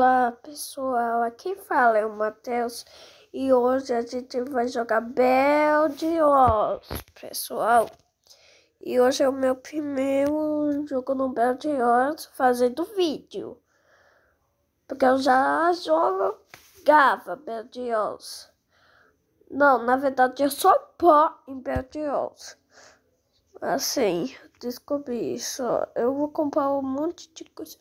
Olá pessoal, aqui fala é o Matheus e hoje a gente vai jogar Bed-Wars, pessoal. E hoje é o meu primeiro jogo no Bed-Wars fazendo vídeo, porque eu já jogava Bed-Wars. Não, na verdade eu sou pó em Bed-Wars. Assim, descobri isso. Eu vou comprar um monte de coisa.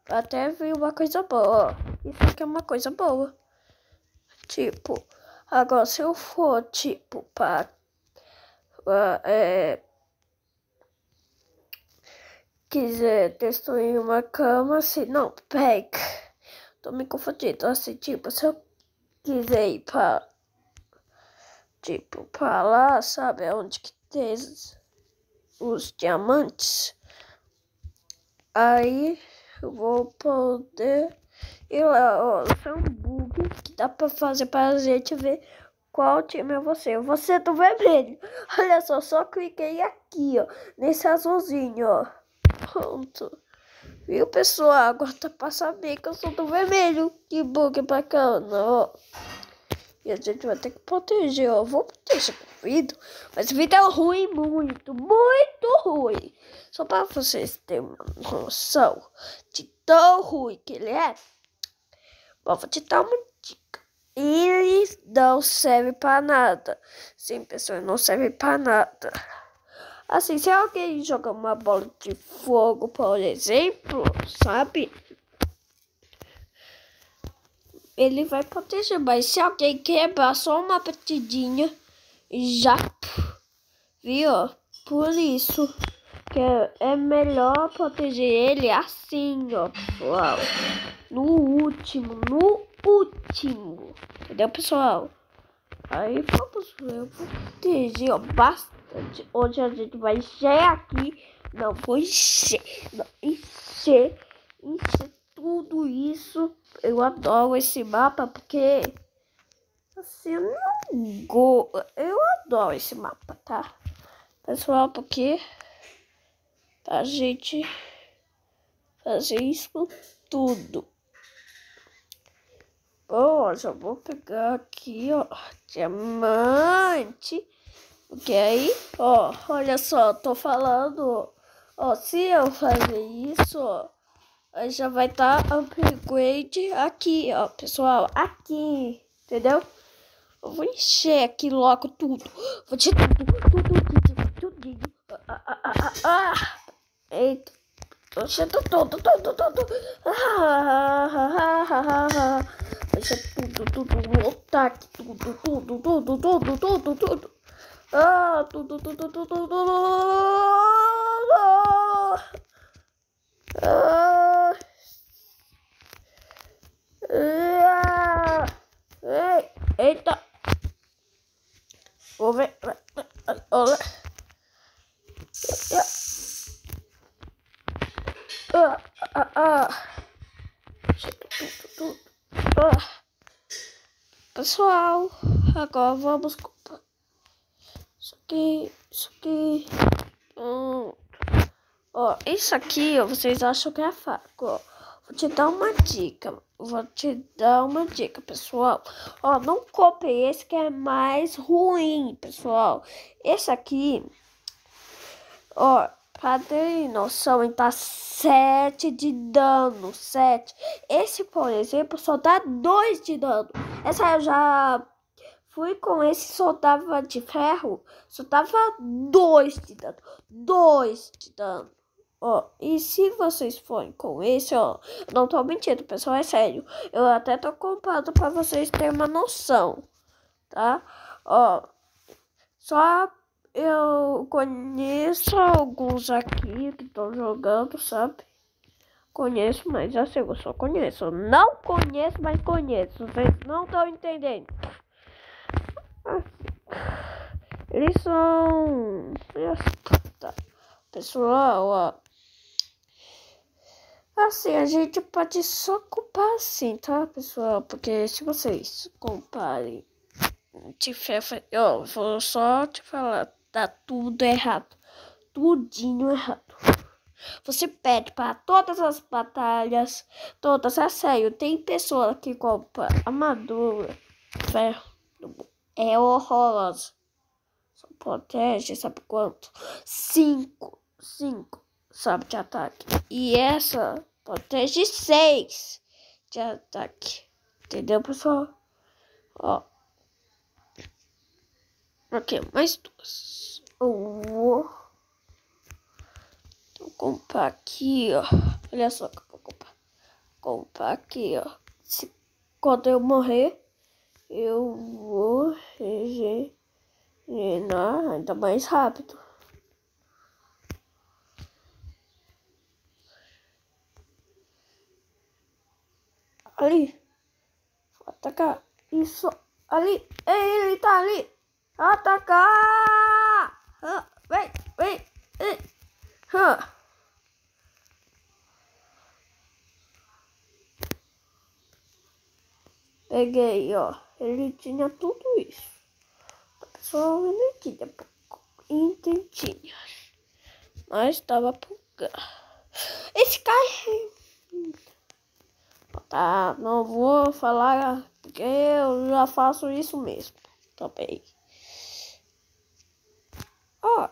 Até vi uma coisa boa. Isso aqui é uma coisa boa. Tipo, agora se eu for, tipo, quiser destruir uma cama, assim, não, pega. Tô me confundindo, assim, tipo, se eu quiser ir pra lá, sabe, onde que tem os diamantes, aí eu vou poder ir lá. Ó, isso é um bug que dá pra fazer pra gente ver qual time é você. Você é do vermelho. Olha só cliquei aqui, ó, nesse azulzinho, ó. Pronto. Viu, pessoal? Agora tá pra saber que eu sou do vermelho. Que bug bacana, ó. E a gente vai ter que proteger, ó. Vou proteger com o vidro. Mas o vidro é ruim, muito ruim. Só para vocês terem uma noção de tão ruim que ele é. Bom, vou te dar uma dica. Ele não serve para nada. Sim, pessoal, não serve para nada. Assim, se alguém jogar uma bola de fogo, por exemplo, sabe? Ele vai proteger, mas se alguém quebrar só uma batidinha, já, viu? Por isso que é melhor proteger ele assim, ó, pessoal. No último, entendeu, pessoal? Aí vamos ver, eu vou proteger, ó, bastante. Hoje a gente vai encher aqui, não vou encher, não, encher tudo isso. Eu adoro esse mapa porque, assim, eu adoro esse mapa, tá? Pessoal, porque a gente fazer isso tudo. Bom, já vou pegar aqui, ó, diamante. Porque aí, ó, olha só, tô falando, ó, se eu fazer isso, ó, aí já vai estar upgrade aqui, ó, pessoal, aqui, entendeu? Eu vou encher aqui logo tudo. Vou tirar tudo. Eita, tô enchendo tudo. Vou encher tudo, botar aqui tudo. Eita. Vou ver. Olha. Tudo. Pessoal, agora vamos comprar isso aqui. Ó, isso aqui, ó, vocês acham que é fraco, ó. Vou te dar uma dica, pessoal. Ó, não compre esse que é mais ruim, pessoal. Esse aqui, ó, pra ter noção, ele tá 7 de dano, 7. Esse, por exemplo, só dá 2 de dano. Essa eu já fui com esse, só dava de ferro, só dava 2 de dano. 2 de dano. Ó, e se vocês forem com esse, ó, não tô mentindo, pessoal, é sério. Eu até tô comprando pra vocês terem uma noção, tá? Ó, só eu conheço alguns aqui que estão jogando, sabe? Conheço, mas assim, eu só conheço. Eu não conheço, mas conheço. Vocês não estão entendendo. Eles são... Tá. Pessoal, ó. Assim, a gente pode só culpar assim, tá, pessoal? Porque se vocês comparem ó, vou só te falar, tá tudo errado. Tudinho errado. Você pede para todas as batalhas, todas, é sério. Tem pessoa que compra armadura, ferro, é horrorosa. Só protege, sabe quanto? 5, sabe, de ataque. E essa protege 6 de ataque. Entendeu, pessoal? Ó. Aqui, mais 2. Eu vou comprar aqui, ó. Olha só que eu vou comprar. Comprar aqui, ó. Quando eu morrer, eu vou regenerar ainda mais rápido. Ali. Vou atacar. Isso. Ali. Ele tá ali. Atacar! Vem. Peguei, ó. Ele tinha tudo isso. A pessoa não tinha pouco. Entendi. Mas tava pouca. Esse cara... Tá, não vou falar porque eu já faço isso mesmo. Também. Ó,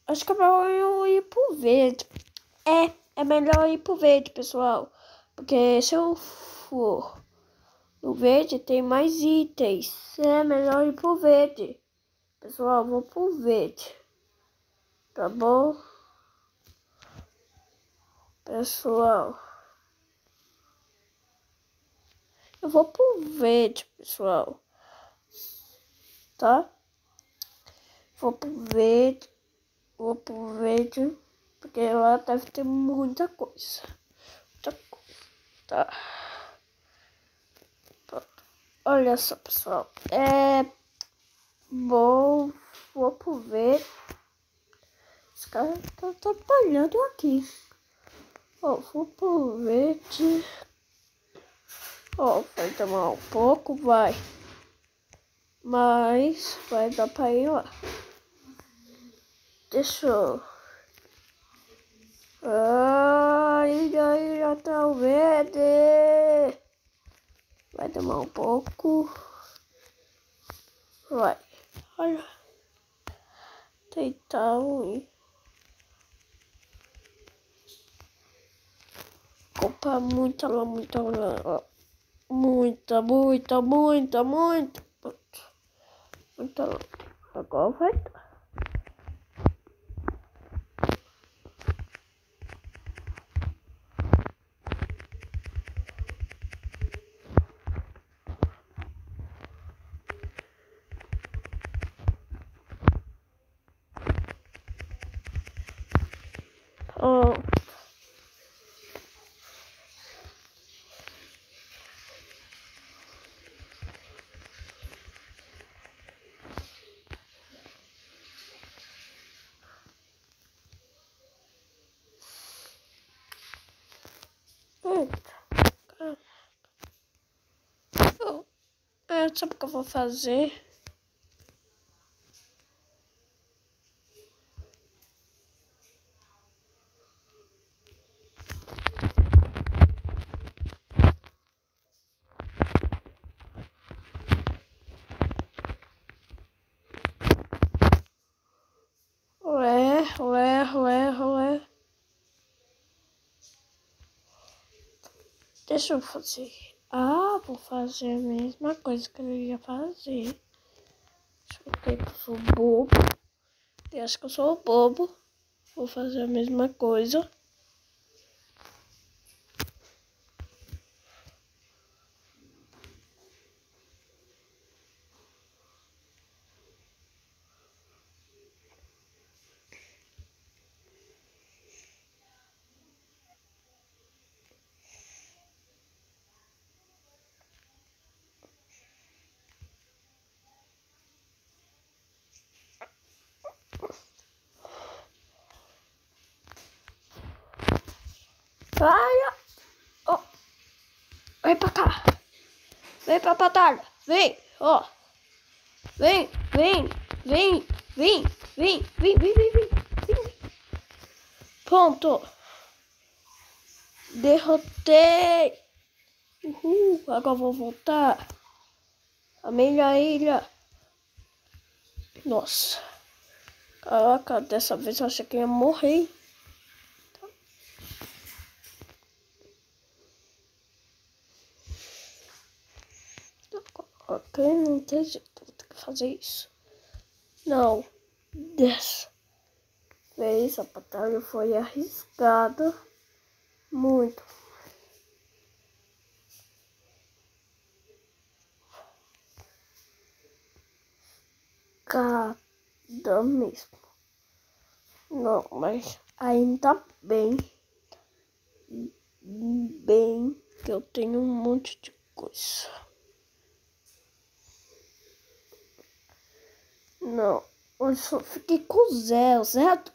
acho que é melhor eu ir pro verde. É melhor ir pro verde, pessoal. Porque se eu for no verde, tem mais itens. É melhor ir pro verde. Pessoal, vou pro verde. Tá bom? Pessoal. Eu vou pro verde, pessoal. Tá? Vou pro verde. Porque lá deve ter muita coisa. Tá. Pronto. Olha só, pessoal. Bom, vou pro verde. Esse cara tá atrapalhando aqui. Ó, vou pro verde. Ó, vai tomar um pouco, vai. Mas vai dar pra ir lá. Deixa eu... Ai, já tá o verde. Vai tomar um pouco. Vai. Olha. Tentar ir. Comprar muita lá. Muita. Muita lá. Agora vai dar. Ó. Sabe o que eu vou fazer? Ué. Deixa eu fazer. Vou fazer a mesma coisa que eu ia fazer. Deixa eu ver que eu sou bobo. Eu acho que eu sou bobo. Vou fazer a mesma coisa. Vai! Oh. Vem pra cá. Vem pra batalha. Vem, ó. Vem. Pronto. Derrotei. Uhul. Agora vou voltar. A minha ilha. Nossa. Caraca, dessa vez eu achei que ia morrer. Ok, não tem jeito. Vou ter que fazer isso. Não. Dessa vez a batalha foi arriscada. Muito. Cada mesmo. Não, mas ainda bem que eu tenho um monte de coisa. Não, eu só fiquei com zero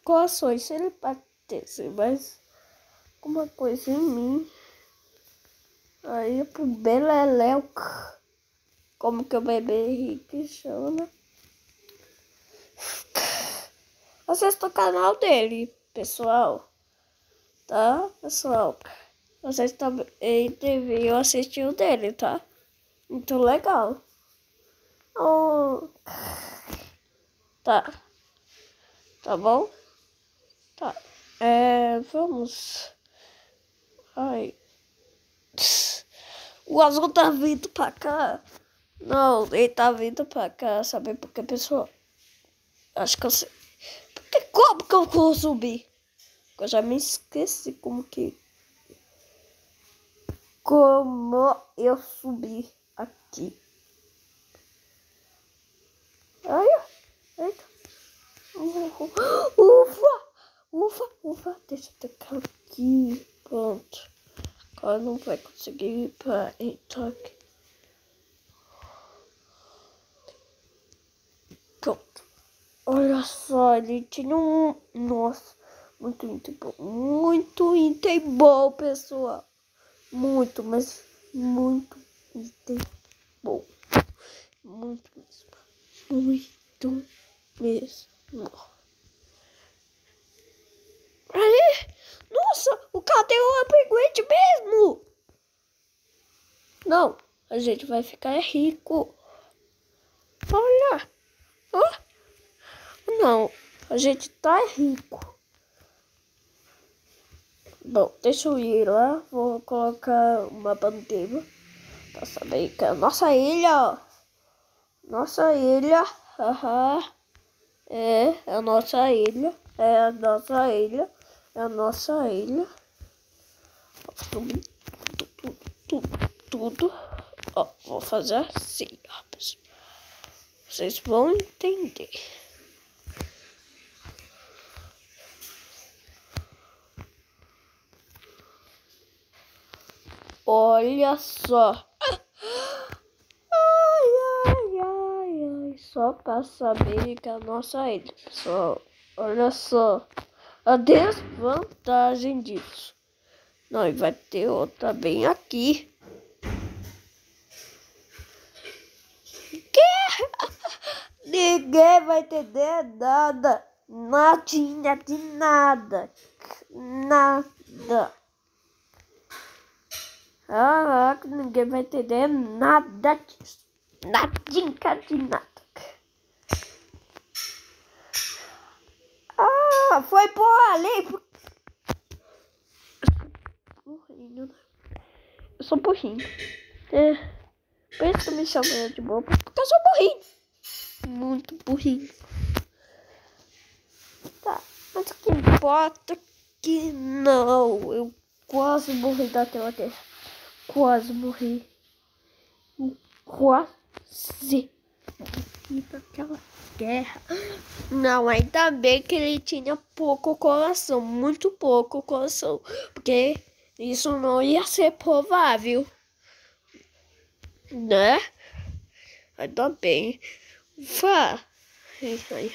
corações. Se ele batesse mais alguma coisa em mim, aí pro Beleléu, como que o bebê Henrique chama. Acesse o canal dele, pessoal. Tá, pessoal? Vocês também deveriam assistir o dele, tá? Muito legal. Oh. Tá. Tá bom? Tá. Vamos. Ai. O azul tá vindo pra cá. Não, ele tá vindo pra cá, sabe por quê, pessoal? Acho que eu sei. Porque como que eu vou subir? Eu já me esqueci como eu subi aqui. Ai, eita. Ufa. Deixa eu tocar aqui. Pronto. Agora não vai conseguir ir pra aqui. Pronto. Olha só, ele tinha um... Nossa, muito bom. Muito item bom, pessoal. Muito, mas muito item bom. Muito mesmo. Muito mesmo. Aí, nossa, o cara tem um upgrade mesmo. Não, a gente vai ficar rico. Olha. Não, a gente tá rico. Bom, deixa eu ir lá. Vou colocar uma bandeira pra saber que é a nossa ilha. Nossa ilha. Haha. É a nossa ilha. É a nossa ilha. É a nossa ilha. Tudo. Ó, vou fazer assim, ó, pessoal. Vocês vão entender. Olha só. Ai. Só pra saber que a nossa ilha, pessoal. Olha só. A desvantagem disso. Não, e vai ter outra bem aqui. Ninguém vai entender nada. Nadinha de nada. Nada. Caraca, ninguém vai entender nada disso. Nadinha de nada. Ah, foi por ali. Burrinho. Eu sou burrinho. Por isso que me chamam de bobo. Porque eu sou burrinho. Muito burrinho. Tá, mas o que importa é que não. Eu quase morri daquela guerra. Quase morri. Quase morri daquela guerra. Não, ainda bem que ele tinha pouco coração. Muito pouco coração. Porque isso não ia ser provável. Né? Ainda bem. Vá. Ai.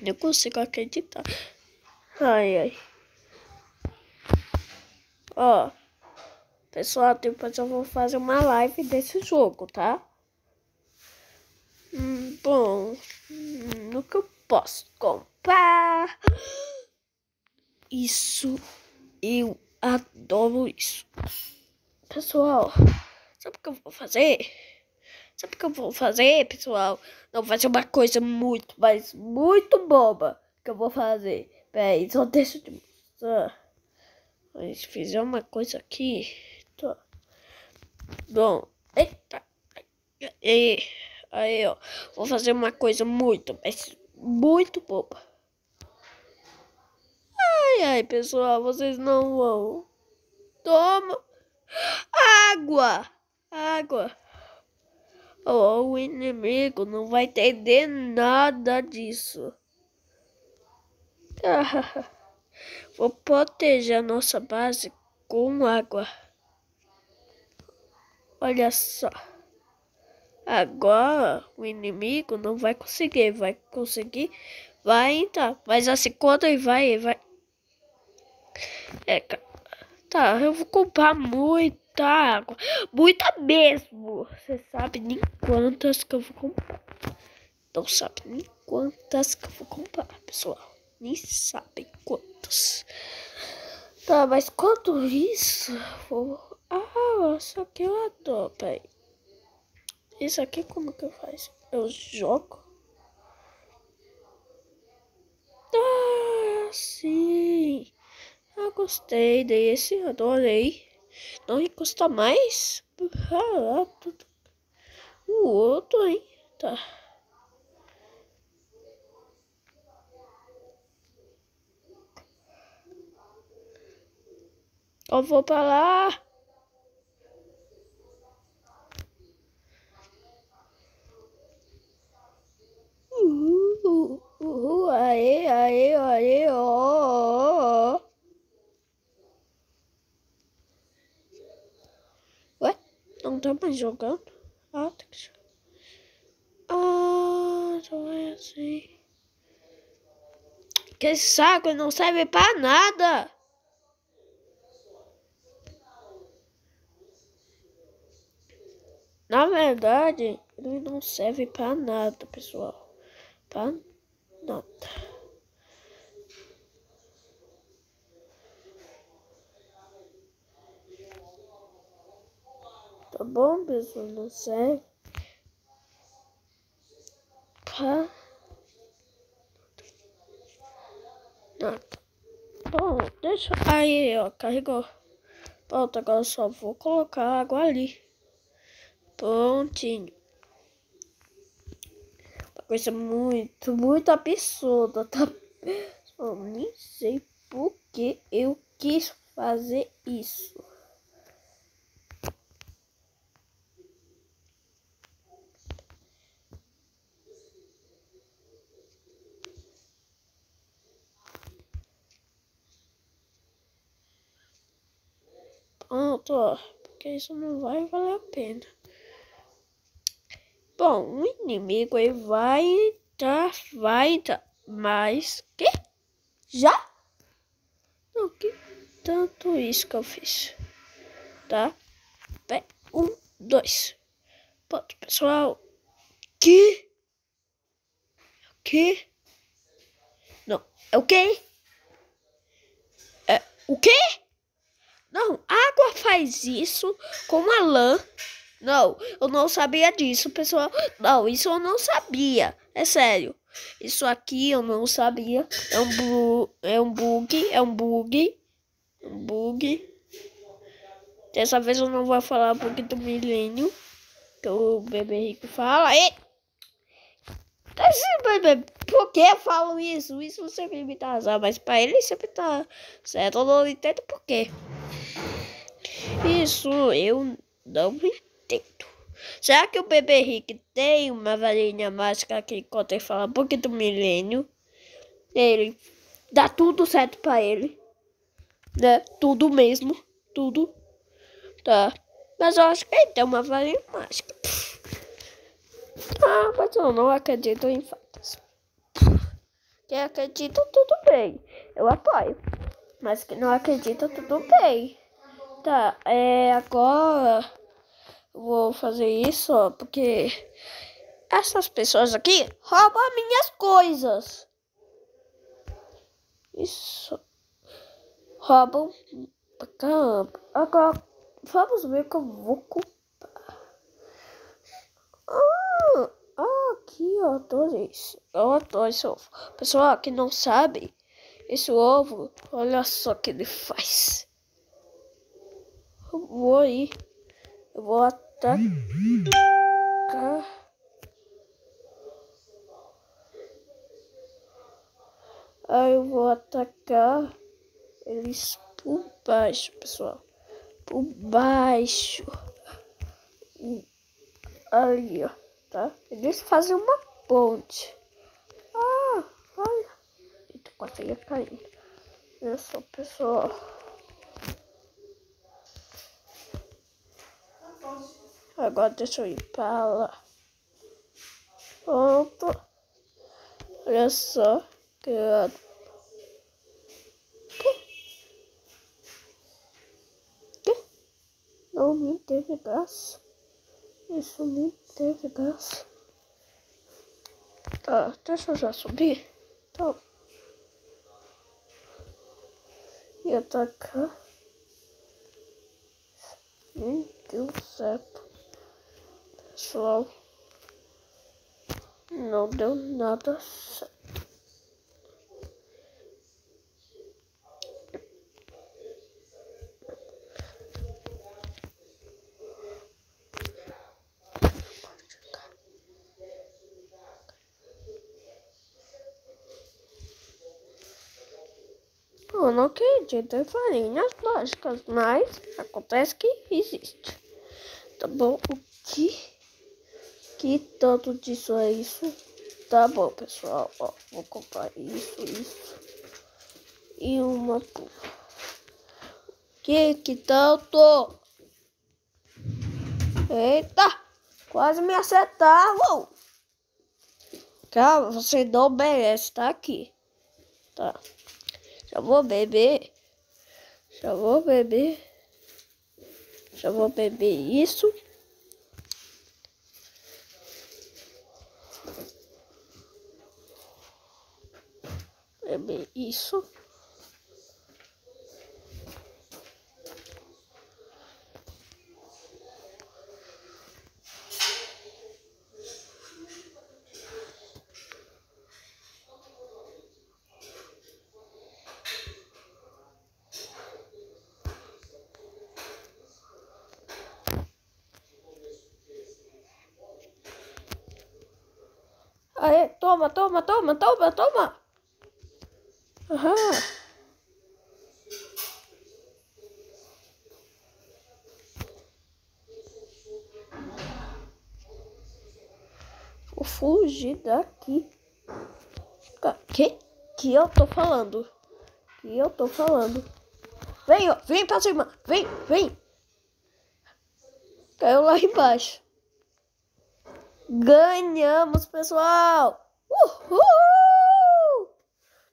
Não consigo acreditar. Ai. Ó. Pessoal, depois eu vou fazer uma live desse jogo, tá? Bom. No que eu posso comprar? Isso, eu adoro isso. Pessoal, sabe o que eu vou fazer? Sabe o que eu vou fazer, pessoal? Não, vai ser uma coisa muito, mas muito boba que eu vou fazer. Peraí, só deixa eu te mostrar. Mas fizer uma coisa aqui. Tá. Bom, eita. Aí, ó. Vou fazer uma coisa muito, mas muito boba. Ai, pessoal, vocês não vão. Toma. Água. Água. Oh, o inimigo não vai entender nada disso. Vou proteger a nossa base com água. Olha só. Agora o inimigo não vai conseguir. Vai entrar. Mas assim, quando ele vai. Tá, eu vou comprar muita água. Muita mesmo. Você sabe nem quantas que eu vou comprar. Não sabe nem quantas que eu vou comprar, pessoal. Nem sabem quantas. Tá, mas quanto isso? Isso aqui eu adoro, peraí. Isso aqui como que eu faço? Eu jogo? Sim. Eu gostei desse, adorei. Não encosta mais. O outro, hein? Tá. Eu vou pra lá. Aê, ó. Ué? Não tá mais jogando? Ah, tem que jogar. Então é assim. Que saco, não serve pra nada. Na verdade, ele não serve pra nada, pessoal. Pra nada. Tá bom, pessoal? Não serve pra nada. Bom, deixa. Aí, ó, carregou. Pronto, agora eu só vou colocar água ali. Prontinho. Uma coisa muito absurda, tá? Eu nem sei por que eu quis fazer isso. Pronto, ó. Porque isso não vai valer a pena. Bom, o inimigo aí vai entrar. Mas que? Já? Não, que tanto isso que eu fiz. Tá? Bem, 1, 2. Pronto, pessoal. Que? Não, é o quê? É o quê? Não, água faz isso com a lã. Não, eu não sabia disso, pessoal. Não, isso eu não sabia. É sério. Isso aqui eu não sabia. É um bug. Dessa vez eu não vou falar bug do milênio. Que o bebê rico fala. E... Por que eu falo isso? Isso sempre me dá azar, mas pra ele sempre tá certo. Eu não entendo por quê. Isso eu não entendo. Será que o bebê Rick tem uma varinha mágica que enquanto ele fala um pouquinho do milênio, ele dá tudo certo pra ele, né? Tudo mesmo, tudo, tá? Mas eu acho que ele tem uma varinha mágica. Mas eu não acredito em fatos. Quem acredita, tudo bem. Eu apoio. Mas quem não acredita, tudo bem. Tá, agora vou fazer isso, ó, porque essas pessoas aqui roubam minhas coisas. Isso. roubam pra caramba. Agora, vamos ver que eu vou comprar. Aqui, ó, dois. Ó, dois ovos. Pessoal, que não sabe, esse ovo, olha só o que ele faz. Eu vou aí. Eu vou atacar. Aí eu vou atacar eles por baixo, pessoal. Por baixo. Ali, ó. Tá? Eles fazem uma ponte. Olha. Eita, quase ia cair. Olha só, pessoal. Agora deixa eu ir pra lá. Pronto. Olha só. Que não me teve graça. Isso nem teve graça. Tá, deixa eu já subir. Então. E atacar. Nem deu certo. Pessoal. Não deu nada certo. Eu não acredito em farinhas mágicas, mas acontece que existe. Tá bom? O que tanto disso é isso? Tá bom, pessoal. Ó, vou comprar isso. E uma pulga. Que tanto? Eita! Quase me acertavam! Calma, você não merece estar aqui. Tá. Já vou beber isso. Beber isso. Aê, toma. Aham. Vou fugir daqui. Que eu tô falando? Vem, ó, vem pra cima. Vem. Caiu lá embaixo. Ganhamos, pessoal. Uhul!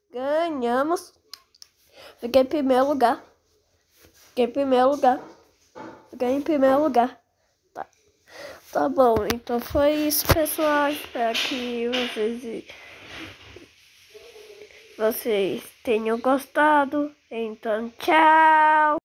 Ganhamos. Fiquei em primeiro lugar. Tá bom, então foi isso, pessoal. Espero que vocês tenham gostado. Então, tchau!